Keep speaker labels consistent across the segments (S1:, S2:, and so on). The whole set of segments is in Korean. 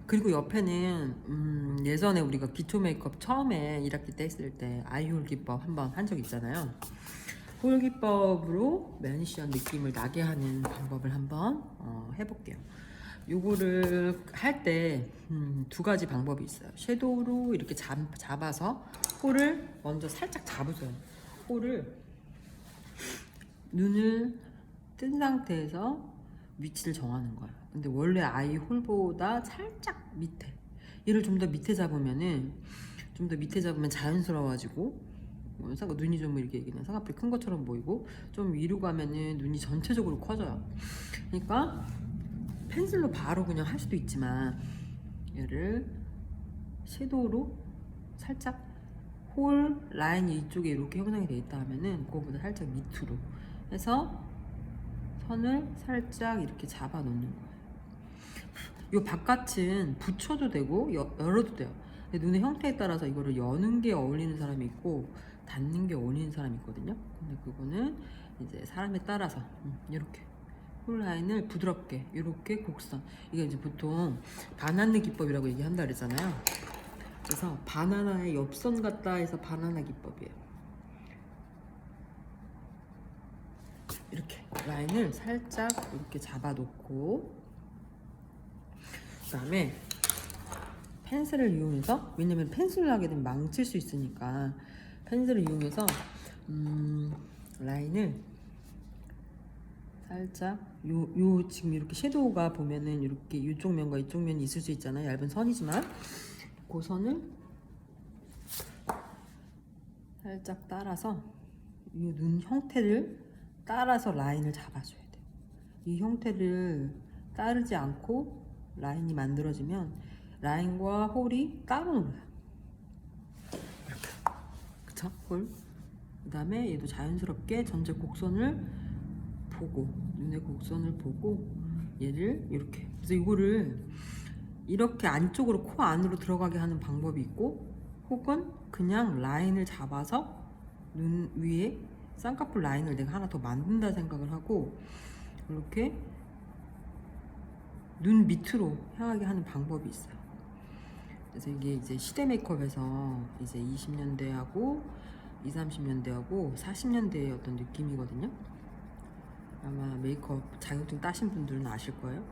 S1: 그리고 옆에는 예전에 우리가 기초 메이크업 처음에 1학기 때 했을 때 아이홀 기법 한번 한 적 있잖아요. 홀 기법으로 맨션 느낌을 나게 하는 방법을 한번 해볼게요. 요거를 할 때 두 가지 방법이 있어요. 섀도우로 이렇게 잡아서 홀을 먼저 살짝 잡으세요. 홀을 눈을 뜬 상태에서 위치를 정하는 거예요. 근데 원래 아이 홀보다 살짝 밑에, 얘를 좀 더 밑에 잡으면은 좀 더 밑에 잡으면 자연스러워지고 눈이 좀 이렇게 그냥 쌍꺼풀이 큰 것처럼 보이고, 좀 위로 가면은 눈이 전체적으로 커져요. 그러니까 펜슬로 바로 그냥 할 수도 있지만 얘를 섀도우로 살짝 홀 라인이 이쪽에 이렇게 형성이 돼 있다 하면은 그거보다 살짝 밑으로 해서 선을 살짝 이렇게 잡아 놓는 거예요. 이 바깥은 붙여도 되고 열어도 돼요. 근데 눈의 형태에 따라서 이거를 여는 게 어울리는 사람이 있고 닫는 게 어울리는 사람이 있거든요. 근데 그거는 이제 사람에 따라서 이렇게 홀 라인을 부드럽게 이렇게 곡선, 이게 이제 보통 바나나 기법이라고 얘기한다 그랬잖아요. 그래서 바나나의 옆선 같다 해서 바나나 기법이에요. 이렇게 라인을 살짝 이렇게 잡아놓고, 그 다음에 펜슬을 이용해서, 왜냐면 펜슬을 하게 되면 망칠 수 있으니까 펜슬을 이용해서 라인을 살짝 요 지금 이렇게 섀도우가 보면은 이렇게 이쪽 면과 이쪽 면이 있을 수 있잖아요. 얇은 선이지만 그 선을 살짝 따라서 이 눈 형태를 따라서 라인을 잡아줘야 돼요. 이 형태를 따르지 않고 라인이 만들어지면 라인과 홀이 따로 놀아요. 이렇게. 그쵸? 홀. 그 다음에 얘도 자연스럽게 전체 곡선을 보고, 눈의 곡선을 보고 얘를 이렇게. 그래서 이거를 이렇게 안쪽으로 코 안으로 들어가게 하는 방법이 있고, 혹은 그냥 라인을 잡아서 눈 위에 쌍꺼풀 라인을 내가 하나 더 만든다 생각을 하고 이렇게 눈 밑으로 향하게 하는 방법이 있어요. 그래서 이게 이제 시대 메이크업에서 이제 20년대하고 20, 30년대하고 40년대의 어떤 느낌이거든요. 아마 메이크업 자격증 따신 분들은 아실 거예요.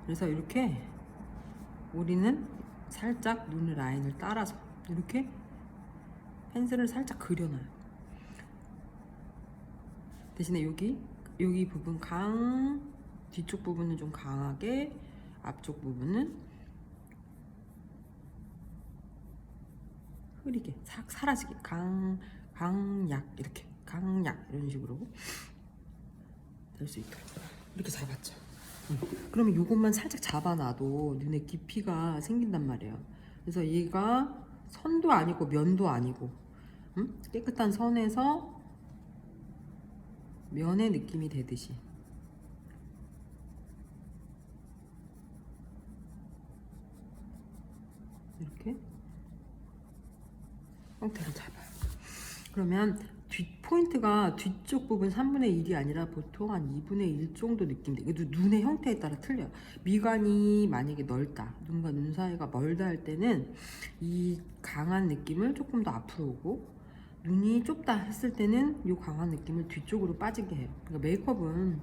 S1: 그래서 이렇게 우리는 살짝 눈 라인을 따라서 이렇게 펜슬을 살짝 그려놔요. 대신에 여기 부분 뒤쪽 부분은 좀 강하게, 앞쪽 부분은 흐리게 싹 사라지게 강약 이렇게 강약 이런 식으로 될 수 있도록 이렇게 잡았죠. 그러면 이것만 살짝 잡아놔도 눈에 깊이가 생긴단 말이에요. 그래서 얘가 선도 아니고 면도 아니고 깨끗한 선에서 면의 느낌이 되듯이 이렇게 형태를 잡아요. 그러면 포인트가 뒤쪽 부분 3분의 1이 아니라 보통 한 2분의 1 정도 느낌인데, 이게 눈의 형태에 따라 틀려요. 미간이 만약에 넓다, 눈과 눈 사이가 멀다 할 때는 이 강한 느낌을 조금 더 앞으로 오고, 눈이 좁다 했을 때는 이 강한 느낌을 뒤쪽으로 빠지게 해요. 그러니까 메이크업은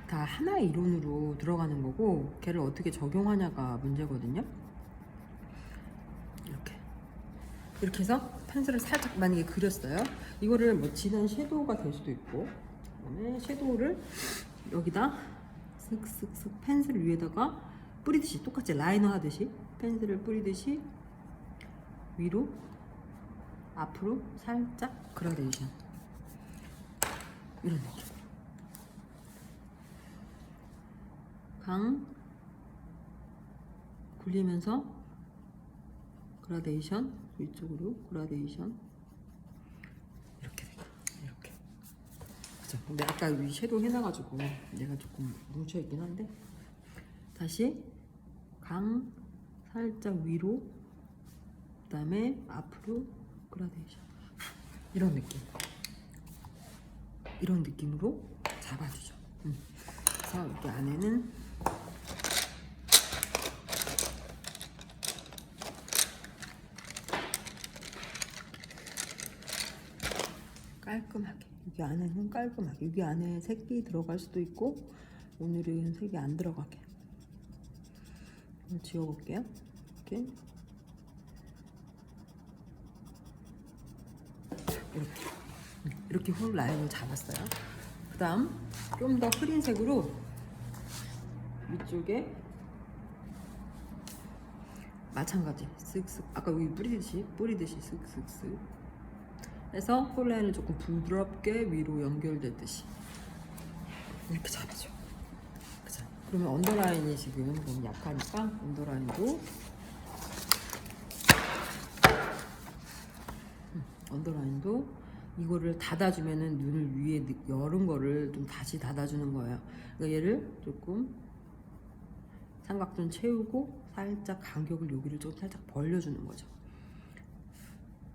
S1: 다 하나의 이론으로 들어가는 거고, 걔를 어떻게 적용하냐가 문제거든요. 이렇게 해서 펜슬을 살짝 만약에 그렸어요. 이거를 뭐 진한 섀도우가 될 수도 있고, 그다음에 섀도우를 여기다 슥슥슥 펜슬 위에다가 뿌리듯이, 똑같이 라이너 하듯이 펜슬을 뿌리듯이 위로 앞으로 살짝 그라데이션, 이런 느낌. 강 굴리면서 그라데이션, 위쪽으로 그라데이션, 이렇게 되고 이렇게. 그죠? 근데 아까 이 섀도우 해놔가지고 얘가 조금 뭉쳐있긴 한데, 다시 강 살짝 위로, 그 다음에 앞으로 그라데이션, 이런 느낌, 이런 느낌으로 잡아주죠. 그래서 여기 안에는 깔끔하게, 여기 안에는 깔끔하게, 여기 안에 색이 들어갈 수도 있고 오늘은 색이 안 들어가게 지워볼게요. 이렇게 홀 라인을 잡았어요. 그 다음 좀 더 흐린 색으로 위쪽에 마찬가지 쓱쓱, 아까 여기 뿌리듯이 쓱쓱쓱 해서 홀 라인을 조금 부드럽게 위로 연결되듯이 이렇게 잡아줘. 그죠? 그러면 언더라인이 지금 너무 약하니까 언더라인도 이거를 닫아주면은 눈을 위에 열은 거를 좀 다시 닫아주는 거예요. 그러니까 얘를 조금 삼각존 채우고 살짝 간격을 여기를 좀 살짝 벌려주는 거죠.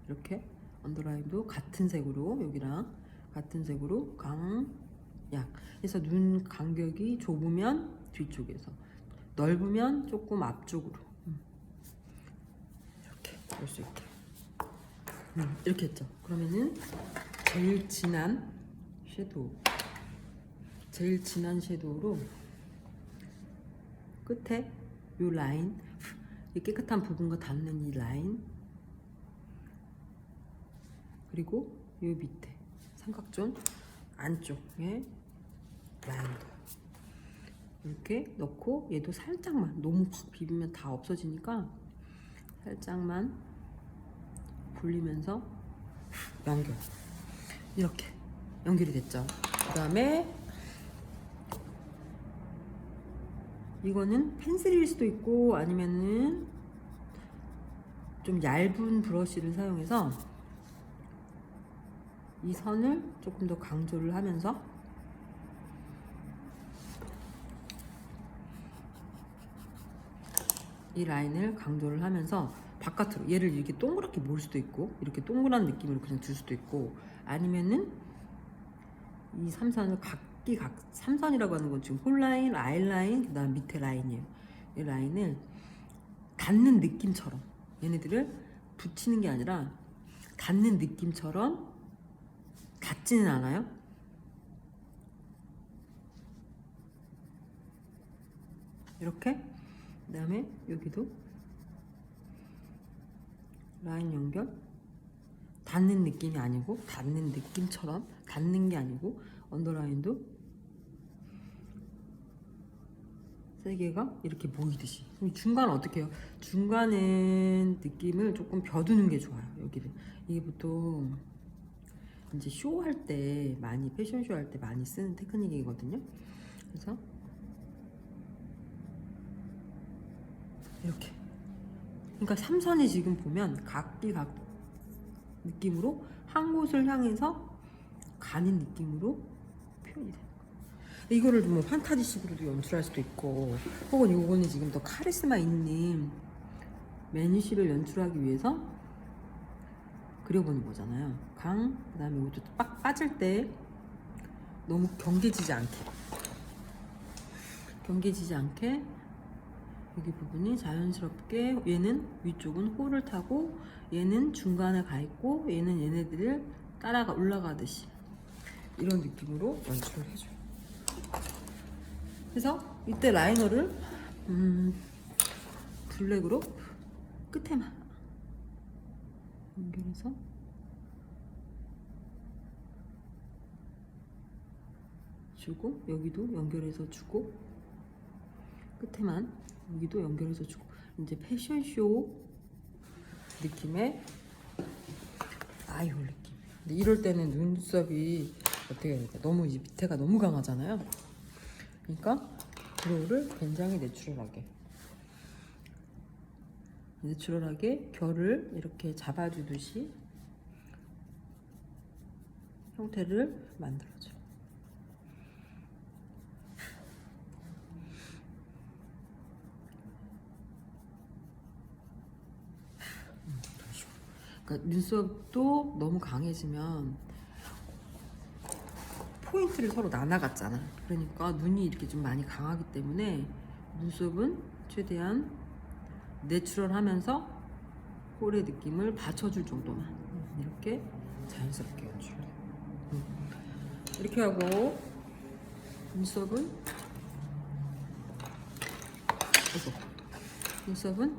S1: 이렇게 언더라인도 같은 색으로, 여기랑 같은 색으로 강약 해서 눈 간격이 좁으면 뒤쪽에서, 넓으면 조금 앞쪽으로 이렇게 볼 수 있게 이렇게 했죠. 그러면은 제일 진한 섀도우로 끝에 요 라인, 이 깨끗한 부분과 닿는 이 라인, 그리고 요 밑에 삼각존 안쪽에 라인도 이렇게 넣고, 얘도 살짝만, 너무 확 비비면 다 없어지니까 살짝만 불리면서 이렇게 연결이 됐죠. 그 다음에 이거는 펜슬일 수도 있고 아니면은 좀 얇은 브러쉬를 사용해서 이 선을 조금 더 강조를 하면서 이 라인을 강조를 하면서 바깥으로, 얘를 이렇게 동그랗게 몰 수도 있고 이렇게 동그란 느낌으로 그냥 줄 수도 있고, 아니면은 이 3선을 각기 3선이라고 하는 건 지금 홀라인, 아이라인, 그 다음 밑에 라인이에요. 이 라인을 닿는 느낌처럼, 얘네들을 붙이는 게 아니라 닿는 느낌처럼, 닿지는 않아요. 이렇게. 그 다음에 여기도 라인 연결, 닿는 느낌이 아니고, 닿는 느낌처럼, 닿는 게 아니고, 언더라인도 세 개가 이렇게 모이듯이. 그럼 중간은 어떻게 해요? 중간은 느낌을 조금 벼두는 게 좋아요. 여기를. 이게 보통 이제 쇼할 때 많이, 패션쇼 할 때 많이 쓰는 테크닉이거든요. 그래서 이렇게. 그러니까 3선이 지금 보면 각기 각 느낌으로 한 곳을 향해서 가는 느낌으로 표현이 돼요. 이거를 뭐 판타지식으로도 연출할 수도 있고, 혹은 이거는 지금 더 카리스마 있는 매니쉬를 연출하기 위해서 그려보는 거잖아요. 그 다음에 이것도 빡 빠질 때 너무 경계지지 않게 여기 부분이 자연스럽게, 얘는 위쪽은 홀을 타고 얘는 중간에 가 있고 얘는 얘네들을 따라가 올라가듯이 이런 느낌으로 연출을 해줘요. 그래서 이때 라이너를 블랙으로 끝에만 연결해서 주고, 여기도 연결해서 주고, 끝에만 여기도 연결해서 주고, 이제 패션쇼 느낌의 아이홀 느낌. 근데 이럴 때는 눈썹이 어떻게 해야 될까? 너무 이 밑에가 너무 강하잖아요. 그러니까 브로우를 굉장히 내추럴하게 결을 이렇게 잡아주듯이 형태를 만들어줘요. 그러니까 눈썹도 너무 강해지면 포인트를 서로 나눠갔잖아. 그러니까 눈이 이렇게 좀 많이 강하기 때문에 눈썹은 최대한 내추럴하면서 홀의 느낌을 받쳐줄 정도만 이렇게 자연스럽게 연출해요. 이렇게 하고 눈썹은 눈썹은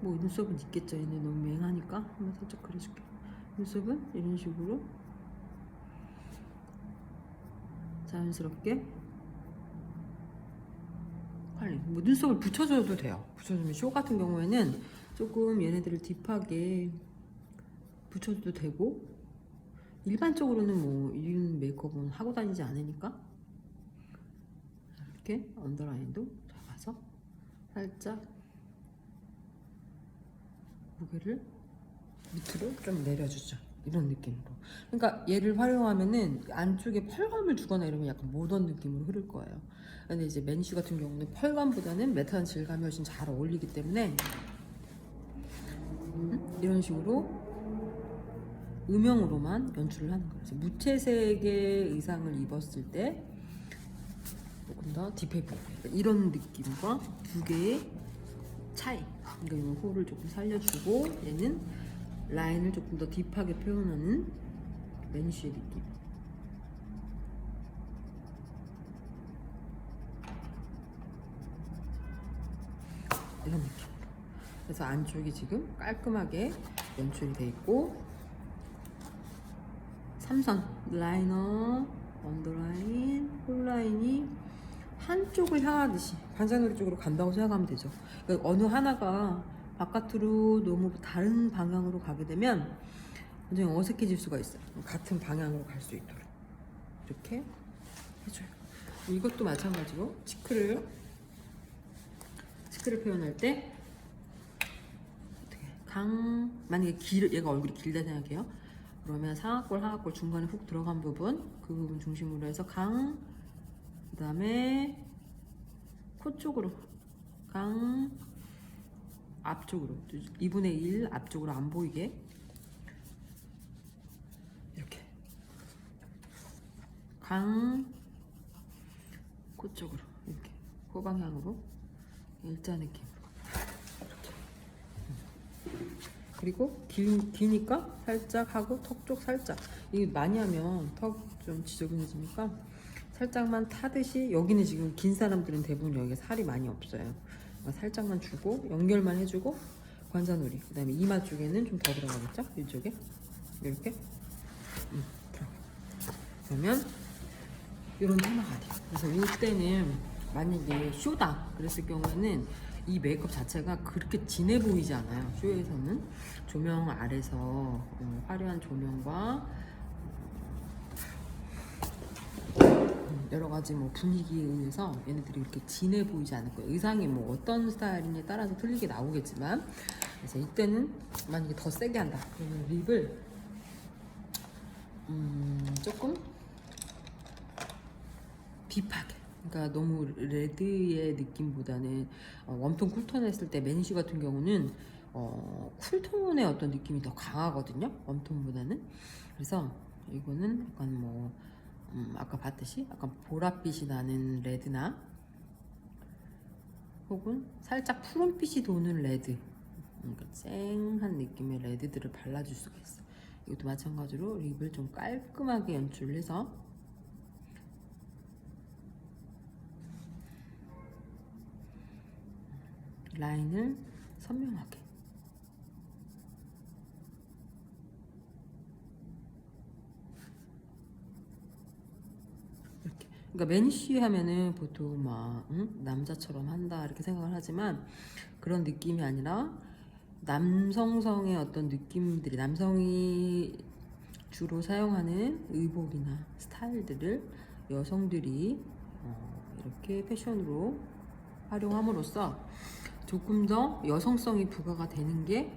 S1: 뭐 눈썹은 있겠죠. 얘네 너무 맹하니까 한번 살짝 그려줄게. 눈썹은 이런 식으로 자연스럽게 컬링. 뭐 눈썹을 붙여줘도 돼요. 붙여주면 쇼 같은 경우에는 조금 얘네들을 딥하게 붙여줘도 되고, 일반적으로는 뭐 이런 메이크업은 하고 다니지 않으니까 이렇게 언더라인도 잡아서 살짝 무게를 밑으로 좀 내려주죠. 이런 느낌으로. 그러니까 얘를 활용하면은 안쪽에 펄감을 주거나 이러면 약간 모던 느낌으로 흐를 거예요. 근데 이제 매니쉬 같은 경우는 펄감보다는 매트한 질감이 훨씬 잘 어울리기 때문에 이런 식으로 음영으로만 연출을 하는 거예요. 그래서 무채색의 의상을 입었을 때 조금 더 딥해 보여요. 이런 느낌과 두 개의 차이. 그러니까 이 홀을 조금 살려주고, 얘는 라인을 조금 더 딥하게 표현하는 매니쉬의 느낌. 이런 느낌으로. 그래서 안쪽이 지금 깔끔하게 연출이 돼 있고, 삼선 라이너, 언더라인, 홀라인이 한쪽을 향하듯이 반사놀이 쪽으로 간다고 생각하면 되죠. 그러니까 어느 하나가 바깥으로 너무 다른 방향으로 가게 되면 굉장히 어색해질 수가 있어요. 같은 방향으로 갈 수 있도록 이렇게 해줘요. 이것도 마찬가지로 치크를 표현할 때 어떻게 만약에 얘가 얼굴이 길다 생각해요. 그러면 하악골 중간에 훅 들어간 부분, 그 부분 중심으로 해서 그 다음에 코 쪽으로 앞쪽으로 2분의 1 앞쪽으로 안 보이게 이렇게 코 쪽으로 이렇게 코 방향으로 일자 느낌으로 그리고 기니까 살짝 하고 턱 쪽 살짝. 이게 많이 하면 턱 좀 지저분해지니까 살짝만 타듯이. 여기는 지금 긴 사람들은 대부분 여기가 살이 많이 없어요. 그러니까 살짝만 주고 연결만 해주고 관자놀이. 그 다음에 이마 쪽에는 좀 더 들어가겠죠? 이쪽에 이렇게 들어가. 그러면 이런 테마가 돼요. 그래서 이때는 만약에 쇼다 그랬을 경우에는 이 메이크업 자체가 그렇게 진해 보이지 않아요. 쇼에서는 조명 아래서 화려한 조명과 여러 가지 뭐 분위기에 의해서 얘네들이 이렇게 진해 보이지 않을 거예요. 의상이 뭐 어떤 스타일이냐에 따라서 틀리게 나오겠지만, 그래서 이때는 만약에 더 세게 한다 그러면 립을 조금 딥하게, 그러니까 너무 레드의 느낌보다는 웜톤 쿨톤 했을 때 매니쉬 같은 경우는 쿨톤의 어떤 느낌이 더 강하거든요, 웜톤보다는. 그래서 이거는 약간 뭐 아까 봤듯이 약간 보랏빛이 나는 레드나 혹은 살짝 푸른빛이 도는 레드, 그러니까 쨍한 느낌의 레드들을 발라줄 수가 있어. 이것도 마찬가지로 립을 좀 깔끔하게 연출을 해서 라인을 선명하게. 이렇게. 그러니까 매니쉬 하면은 보통 막 남자처럼 한다 이렇게 생각을 하지만 그런 느낌이 아니라 남성성의 어떤 느낌들이, 남성이 주로 사용하는 의복이나 스타일들을 여성들이 이렇게 패션으로 활용함으로써 조금 더 여성성이 부과가 되는 게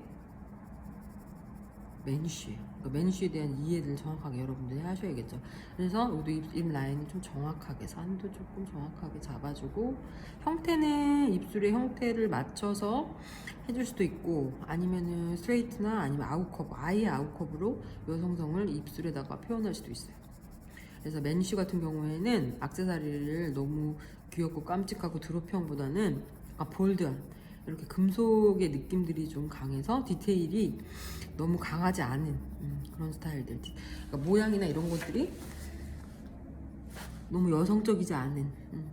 S1: 매니쉬. 그러니까 매니쉬에 대한 이해를 정확하게 여러분들이 하셔야겠죠. 그래서 여기도 입 라인을 좀 정확하게, 산도 조금 정확하게 잡아주고, 형태는 입술의 형태를 맞춰서 해줄 수도 있고, 아니면은 스트레이트나 아니면 아웃커브, 아예 아웃커브로 여성성을 입술에다가 표현할 수도 있어요. 그래서 매니쉬 같은 경우에는 액세서리를 너무 귀엽고 깜찍하고 드롭형보다는 볼드한, 이렇게 금속의 느낌들이 좀 강해서 디테일이 너무 강하지 않은 그런 스타일들. 그러니까 모양이나 이런 것들이 너무 여성적이지 않은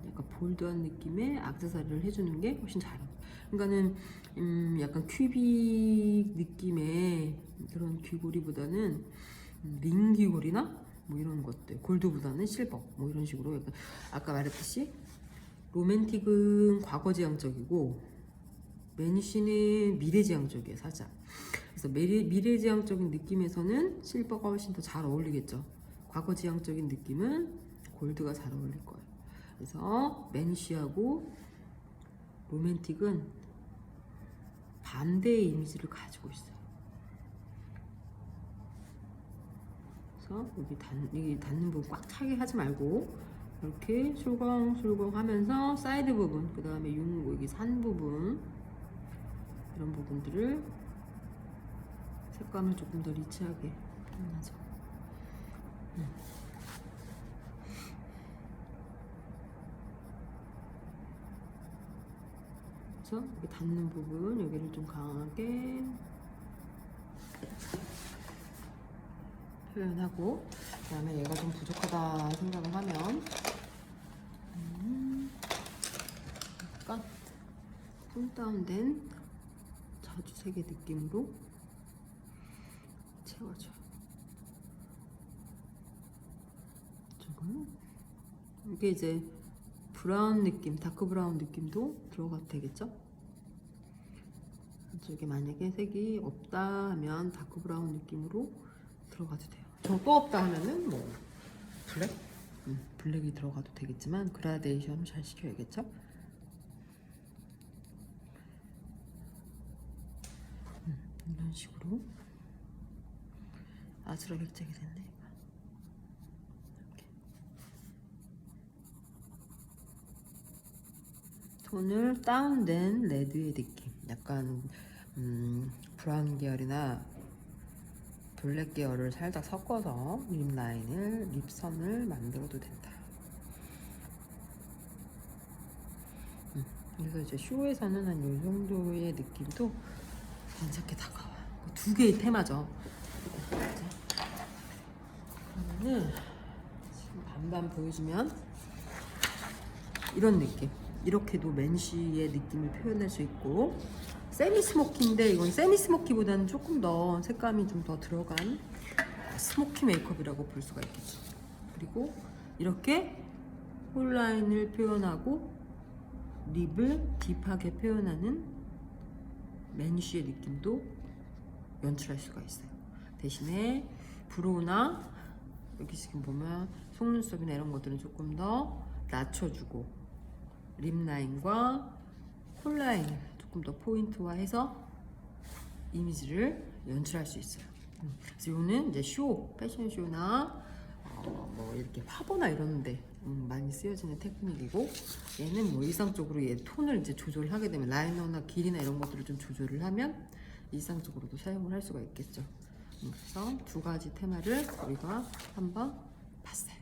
S1: 약간 볼드한 느낌의 액세서리를 해주는 게 훨씬 잘 어울려요. 그러니까는 약간 큐빅 느낌의 그런 귀걸이보다는 링 귀걸이나 뭐 이런 것들, 골드보다는 실버 뭐 이런 식으로 약간 아까 말했듯이 로맨틱은 과거지향적이고 매니쉬는 미래지향적이에요 살짝. 그래서 미래지향적인 느낌에서는 실버가 훨씬 더 잘 어울리겠죠. 과거지향적인 느낌은 골드가 잘 어울릴 거예요. 그래서 매니쉬하고 로맨틱은 반대의 이미지를 가지고 있어요. 그래서 여기 닿는 부분 꽉 차게 하지 말고 이렇게 술렁술렁 하면서 사이드 부분, 그 다음에 여기 산 부분, 이런 부분들을 색감을 조금 더 리치하게 표현하죠. 그래서 여기 닿는 부분, 여기를 좀 강하게 표현하고, 그 다음에 얘가 좀 부족하다 생각을 하면 약간 톤 다운된 자주색의 느낌으로 채워줘요. 조금 이게 이제 브라운 느낌, 다크 브라운 느낌도 들어가도 되겠죠? 이쪽에 만약에 색이 없다 하면 다크 브라운 느낌으로 들어가도 돼요. 저 또 없다 하면은 뭐 블랙? 블랙이 들어가도 되겠지만 그라데이션 잘 시켜야겠죠? 이런 식으로 아수라백작이 됐네. 이렇게 톤을 다운된 레드의 느낌, 약간 브라운 계열이나 블랙 계열을 살짝 섞어서 립 라인을, 립선을 만들어도 된다. 그래서 이제 쇼에서는 한 이 정도의 느낌도 괜찮게 다가와요. 두 개의 테마죠. 그러면은 지금 반반 보여주면 이런 느낌, 이렇게도 맨쉬의 느낌을 표현할 수 있고, 세미 스모키인데 이건 세미 스모키보다는 조금 더 색감이 좀 더 들어간 스모키 메이크업이라고 볼 수가 있겠죠. 그리고 이렇게 홀라인을 표현하고 립을 딥하게 표현하는 매니쉬의 느낌도 연출할 수가 있어요. 대신에 브로우나 여기 지금 보면 속눈썹이나 이런 것들은 조금 더 낮춰주고 립 라인과 콜 라인을 조금 더 포인트화해서 이미지를 연출할 수 있어요. 그래서 이거는 이제 패션 쇼나 뭐 이렇게 화보나 이런데 많이 쓰여지는 테크닉이고, 얘는 뭐 일상적으로 얘 톤을 이제 조절하게 되면 라이너나 길이나 이런 것들을 좀 조절을 하면 일상적으로도 사용을 할 수가 있겠죠. 그래서 두 가지 테마를 우리가 한번 봤어요.